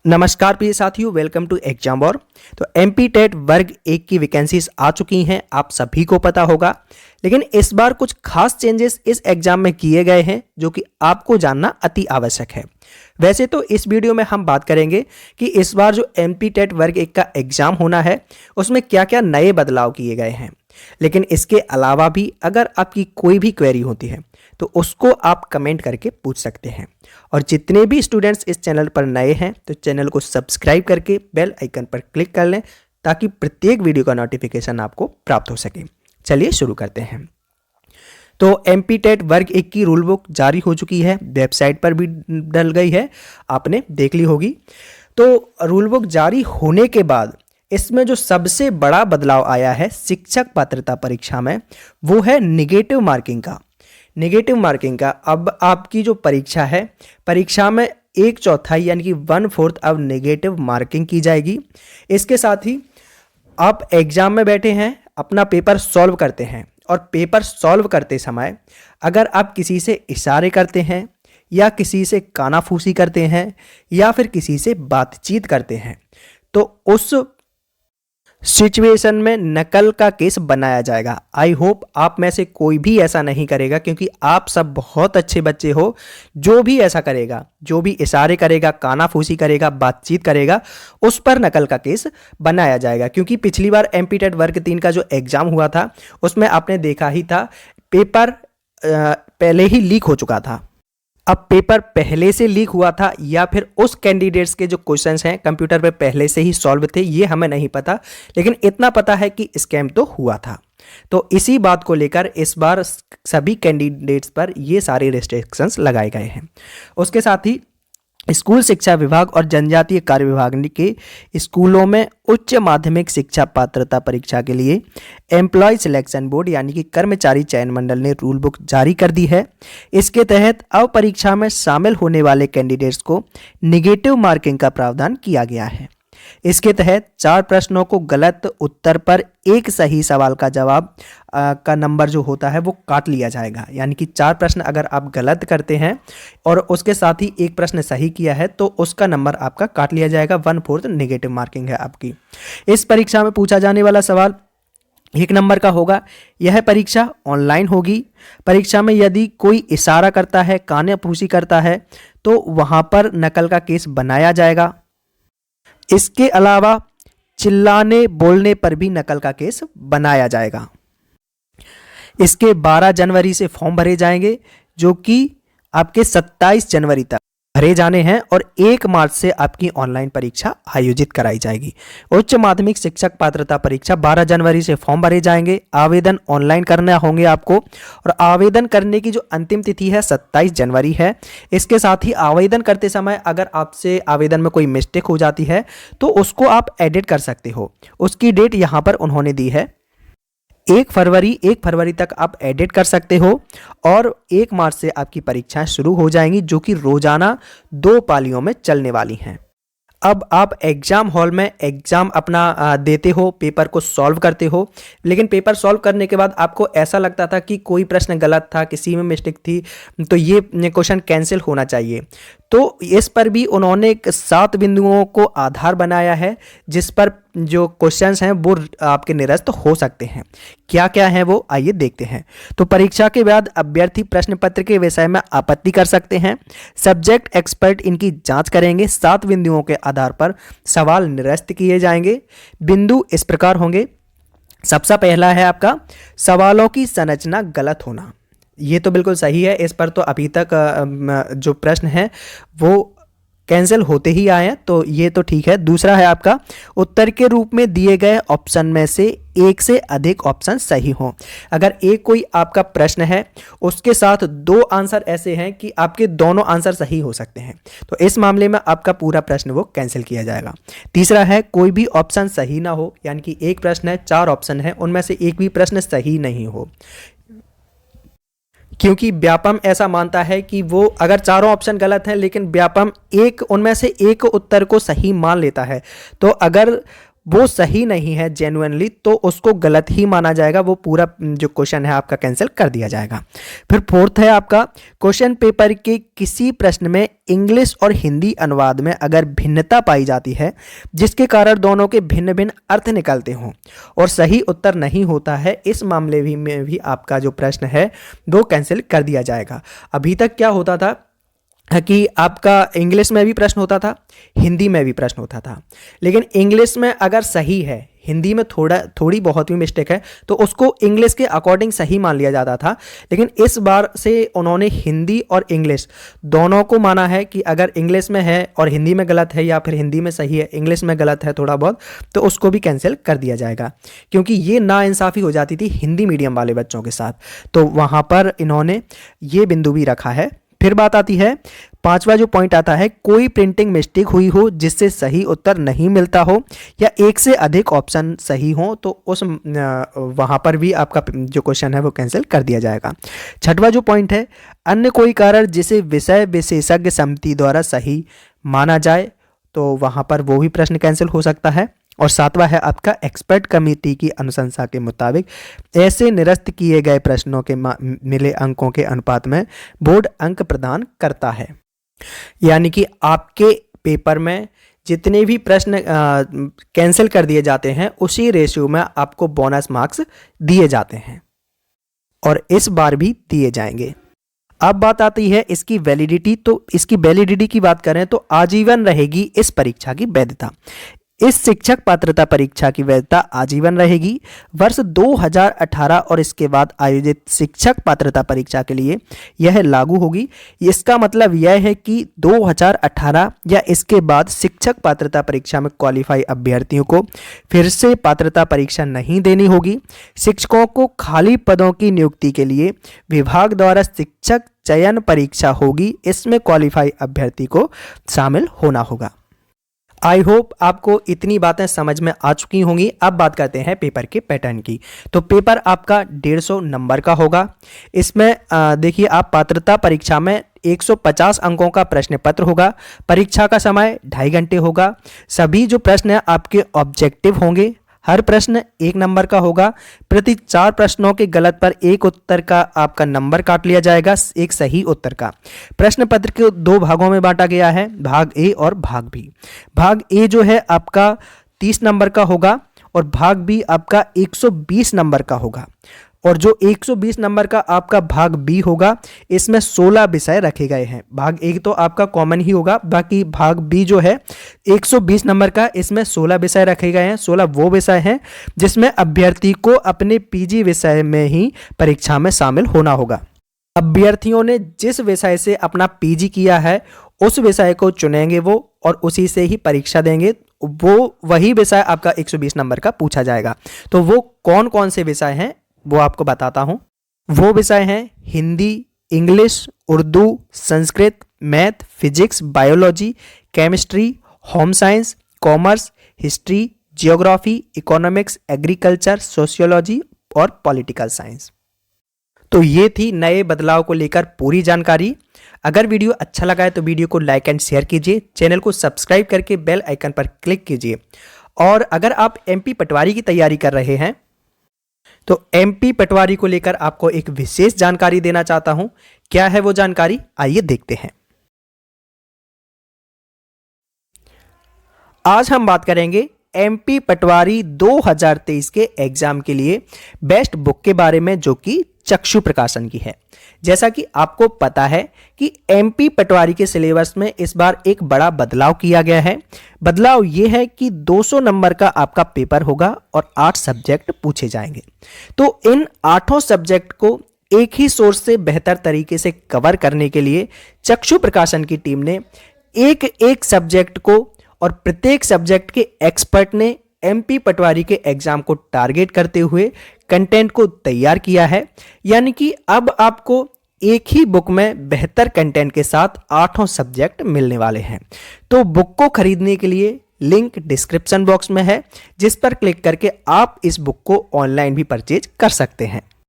नमस्कार प्रिय साथियों, वेलकम टू एग्जाम वॉर। तो एमपी टेट वर्ग 1 की वैकेंसीज आ चुकी हैं, आप सभी को पता होगा। लेकिन इस बार कुछ खास चेंजेस इस एग्जाम में किए गए हैं जो कि आपको जानना अति आवश्यक है। वैसे तो इस वीडियो में हम बात करेंगे कि इस बार जो एमपी टेट वर्ग 1 का एग्जाम होना है उसमें क्या क्या नए बदलाव किए गए हैं। लेकिन इसके अलावा भी अगर आपकी कोई भी क्वेरी होती है तो उसको आप कमेंट करके पूछ सकते हैं। और जितने भी स्टूडेंट्स इस चैनल पर नए हैं तो चैनल को सब्सक्राइब करके बेल आइकन पर क्लिक कर लें ताकि प्रत्येक वीडियो का नोटिफिकेशन आपको प्राप्त हो सके। चलिए शुरू करते हैं। तो एमपी टेट वर्ग 1 की रूल बुक जारी हो चुकी है, वेबसाइट पर भी डल गई है, आपने देख ली होगी। तो रूल बुक जारी होने के बाद इसमें जो सबसे बड़ा बदलाव आया है शिक्षक पात्रता परीक्षा में, वो है निगेटिव मार्किंग का। निगेटिव मार्किंग का अब आपकी जो परीक्षा है, परीक्षा में 1/4 यानी कि 1/4 अब नेगेटिव मार्किंग की जाएगी। इसके साथ ही आप एग्जाम में बैठे हैं, अपना पेपर सॉल्व करते हैं और पेपर सॉल्व करते समय अगर आप किसी से इशारे करते हैं या किसी से कानाफूसी करते हैं या फिर किसी से बातचीत करते हैं तो उस सिचुएशन में नकल का केस बनाया जाएगा। आई होप आप में से कोई भी ऐसा नहीं करेगा, क्योंकि आप सब बहुत अच्छे बच्चे हो। जो भी ऐसा करेगा, जो भी इशारे करेगा, कानाफूसी करेगा, बातचीत करेगा, उस पर नकल का केस बनाया जाएगा। क्योंकि पिछली बार एमपी टेट वर्ग 3 का जो एग्जाम हुआ था उसमें आपने देखा ही था, पेपर पहले ही लीक हो चुका था। अब पेपर पहले से लीक हुआ था या फिर उस कैंडिडेट्स के जो क्वेश्चंस हैं कंप्यूटर पे पहले से ही सॉल्व थे, ये हमें नहीं पता। लेकिन इतना पता है कि स्कैम तो हुआ था। तो इसी बात को लेकर इस बार सभी कैंडिडेट्स पर ये सारे रिस्ट्रिक्शंस लगाए गए हैं। उसके साथ ही स्कूल शिक्षा विभाग और जनजातीय कार्य विभाग के स्कूलों में उच्च माध्यमिक शिक्षा पात्रता परीक्षा के लिए एम्प्लॉय सिलेक्शन बोर्ड यानी कि कर्मचारी चयन मंडल ने रूल बुक जारी कर दी है। इसके तहत अब परीक्षा में शामिल होने वाले कैंडिडेट्स को निगेटिव मार्किंग का प्रावधान किया गया है। इसके तहत 4 प्रश्नों को गलत उत्तर पर एक सही सवाल का जवाब का नंबर जो होता है वो काट लिया जाएगा। यानी कि 4 प्रश्न अगर आप गलत करते हैं और उसके साथ ही एक प्रश्न सही किया है तो उसका नंबर आपका काट लिया जाएगा। 1/4 नेगेटिव मार्किंग है आपकी। इस परीक्षा में पूछा जाने वाला सवाल 1 नंबर का होगा। यह परीक्षा ऑनलाइन होगी। परीक्षा में यदि कोई इशारा करता है, कानाफूसी करता है तो वहां पर नकल का केस बनाया जाएगा। इसके अलावा चिल्लाने बोलने पर भी नकल का केस बनाया जाएगा। इसके 12 जनवरी से फॉर्म भरे जाएंगे जो कि आपके 27 जनवरी तक भरे जाने हैं और 1 मार्च से आपकी ऑनलाइन परीक्षा आयोजित कराई जाएगी। उच्च माध्यमिक शिक्षक पात्रता परीक्षा 12 जनवरी से फॉर्म भरे जाएंगे। आवेदन ऑनलाइन करने होंगे आपको और आवेदन करने की जो अंतिम तिथि है 27 जनवरी है। इसके साथ ही आवेदन करते समय अगर आपसे आवेदन में कोई मिस्टेक हो जाती है तो उसको आप एडिट कर सकते हो। उसकी डेट यहाँ पर उन्होंने दी है 1 फरवरी तक आप एडिट कर सकते हो और 1 मार्च से आपकी परीक्षाएं शुरू हो जाएंगी जो कि रोजाना 2 पालियों में चलने वाली हैं। अब आप एग्जाम हॉल में एग्जाम अपना देते हो, पेपर को सॉल्व करते हो। लेकिन पेपर सॉल्व करने के बाद आपको ऐसा लगता था कि कोई प्रश्न गलत था, किसी में मिस्टेक थी, तो ये क्वेश्चन कैंसिल होना चाहिए। तो इस पर भी उन्होंने 7 बिंदुओं को आधार बनाया है जिस पर जो क्वेश्चंस हैं वो आपके निरस्त हो सकते हैं। क्या क्या है वो आइए देखते हैं। तो परीक्षा के बाद अभ्यर्थी प्रश्न पत्र के विषय में आपत्ति कर सकते हैं। सब्जेक्ट एक्सपर्ट इनकी जांच करेंगे। 7 बिंदुओं के आधार पर सवाल निरस्त किए जाएंगे। बिंदु इस प्रकार होंगे। सबसे पहला है आपका सवालों की संरचना गलत होना। ये तो बिल्कुल सही है, इस पर तो अभी तक जो प्रश्न है वो कैंसिल होते ही आए हैं, तो ये तो ठीक है। दूसरा है आपका उत्तर के रूप में दिए गए ऑप्शन में से एक से अधिक ऑप्शन सही हों। अगर एक कोई आपका प्रश्न है उसके साथ 2 आंसर ऐसे हैं कि आपके दोनों आंसर सही हो सकते हैं तो इस मामले में आपका पूरा प्रश्न वो कैंसिल किया जाएगा। तीसरा है कोई भी ऑप्शन सही ना हो, यानी कि एक प्रश्न है, 4 ऑप्शन है, उनमें से एक भी प्रश्न सही नहीं हो। क्योंकि व्यापम ऐसा मानता है कि वो अगर चारों ऑप्शन गलत हैं लेकिन व्यापम उनमें से एक उत्तर को सही मान लेता है, तो अगर वो सही नहीं है जेन्युइनली, तो उसको गलत ही माना जाएगा, वो पूरा जो क्वेश्चन है आपका कैंसिल कर दिया जाएगा। फिर फोर्थ है आपका, क्वेश्चन पेपर के किसी प्रश्न में इंग्लिश और हिंदी अनुवाद में अगर भिन्नता पाई जाती है जिसके कारण दोनों के भिन्न भिन्न अर्थ निकलते हों और सही उत्तर नहीं होता है, इस मामले में भी आपका जो प्रश्न है वो कैंसिल कर दिया जाएगा। अभी तक क्या होता था कि आपका इंग्लिश में भी प्रश्न होता था, हिंदी में भी प्रश्न होता था, लेकिन इंग्लिश में अगर सही है, हिंदी में थोड़ी बहुत भी मिस्टेक है तो उसको इंग्लिश के अकॉर्डिंग सही मान लिया जाता था। लेकिन इस बार से उन्होंने हिंदी और इंग्लिश दोनों को माना है कि अगर इंग्लिश में है और हिंदी में गलत है, या फिर हिंदी में सही है इंग्लिश में गलत है थोड़ा बहुत, तो उसको भी कैंसिल कर दिया जाएगा, क्योंकि ये नाइंसाफ़ी हो जाती थी हिंदी मीडियम वाले बच्चों के साथ। तो वहाँ पर इन्होंने ये बिंदु भी रखा है। फिर बात आती है, पांचवा जो पॉइंट आता है, कोई प्रिंटिंग मिस्टेक हुई हो जिससे सही उत्तर नहीं मिलता हो या एक से अधिक ऑप्शन सही हो, तो उस वहाँ पर भी आपका जो क्वेश्चन है वो कैंसिल कर दिया जाएगा। छठवा जो पॉइंट है, अन्य कोई कारण जिसे विषय विशेषज्ञ समिति द्वारा सही माना जाए, तो वहाँ पर वो भी प्रश्न कैंसिल हो सकता है। और सातवां है आपका, एक्सपर्ट कमेटी की अनुशंसा के मुताबिक ऐसे निरस्त किए गए प्रश्नों के मिले अंकों के अनुपात में बोर्ड अंक प्रदान करता है। यानी कि आपके पेपर में जितने भी प्रश्न कैंसिल कर दिए जाते हैं उसी रेशियो में आपको बोनस मार्क्स दिए जाते हैं और इस बार भी दिए जाएंगे। अब बात आती है इसकी वैलिडिटी। तो इसकी वैलिडिटी की बात करें तो आजीवन रहेगी इस परीक्षा की वैधता। इस शिक्षक पात्रता परीक्षा की वैधता आजीवन रहेगी। वर्ष 2018 और इसके बाद आयोजित शिक्षक पात्रता परीक्षा के लिए यह लागू होगी। इसका मतलब यह है कि 2018 या इसके बाद शिक्षक पात्रता परीक्षा में क्वालिफाई अभ्यर्थियों को फिर से पात्रता परीक्षा नहीं देनी होगी। शिक्षकों को खाली पदों की नियुक्ति के लिए विभाग द्वारा शिक्षक चयन परीक्षा होगी, इसमें क्वालिफाई अभ्यर्थी को शामिल होना होगा। आई होप आपको इतनी बातें समझ में आ चुकी होंगी। अब बात करते हैं पेपर के पैटर्न की। तो पेपर आपका 150 नंबर का होगा। इसमें देखिए, आप पात्रता परीक्षा में 150 अंकों का प्रश्न पत्र होगा। परीक्षा का समय 2.5 घंटे होगा। सभी जो प्रश्न हैं आपके ऑब्जेक्टिव होंगे। हर प्रश्न 1 नंबर का होगा। प्रति 4 प्रश्नों के गलत पर 1 उत्तर का आपका नंबर काट लिया जाएगा, एक सही उत्तर का। प्रश्न पत्र को 2 भागों में बांटा गया है, भाग ए और भाग बी। भाग ए जो है आपका 30 नंबर का होगा और भाग बी आपका 120 नंबर का होगा। और जो 120 नंबर का आपका भाग बी होगा, इसमें 16 विषय रखे गए हैं। भाग ए तो आपका कॉमन ही होगा, बाकी भाग बी जो है 120 नंबर का, इसमें 16 विषय रखे गए हैं। 16 वो विषय हैं जिसमें अभ्यर्थी को अपने पीजी विषय में ही परीक्षा में शामिल होना होगा। अभ्यर्थियों ने जिस विषय से अपना पीजी किया है उस विषय को चुनेंगे वो, और उसी से ही परीक्षा देंगे। वो वही विषय आपका 120 नंबर का पूछा जाएगा। तो वो कौन कौन से विषय हैं वो आपको बताता हूं। वो विषय हैं Hindi, English, Urdu, Sanskrit, math, physics, biology, chemistry, home science, commerce, history, geography, economics, agriculture, sociology और पॉलिटिकल साइंस। तो ये थी नए बदलाव को लेकर पूरी जानकारी। अगर वीडियो अच्छा लगा है तो वीडियो को लाइक एंड शेयर कीजिए, चैनल को सब्सक्राइब करके बेल आइकन पर क्लिक कीजिए। और अगर आप एमपी पटवारी की तैयारी कर रहे हैं तो एमपी पटवारी को लेकर आपको एक विशेष जानकारी देना चाहता हूं। क्या है वो जानकारी, आइए देखते हैं। आज हम बात करेंगे एमपी पटवारी 2023 के एग्जाम के लिए बेस्ट बुक के बारे में, जो कि चक्षु प्रकाशन की है। जैसा कि आपको पता है कि एमपी पटवारी के सिलेबस में इस बार एक बड़ा बदलाव किया गया है। बदलाव यह है कि 200 नंबर का आपका पेपर होगा और 8 सब्जेक्ट पूछे जाएंगे। तो इन 8 सब्जेक्ट को एक ही सोर्स से बेहतर तरीके से कवर करने के लिए चक्षु प्रकाशन की टीम ने एक एक सब्जेक्ट को और प्रत्येक सब्जेक्ट के एक्सपर्ट ने एमपी पटवारी के एग्जाम को टारगेट करते हुए कंटेंट को तैयार किया है। यानी कि अब आपको एक ही बुक में बेहतर कंटेंट के साथ 8 सब्जेक्ट मिलने वाले हैं। तो बुक को खरीदने के लिए लिंक डिस्क्रिप्शन बॉक्स में है, जिस पर क्लिक करके आप इस बुक को ऑनलाइन भी परचेज कर सकते हैं।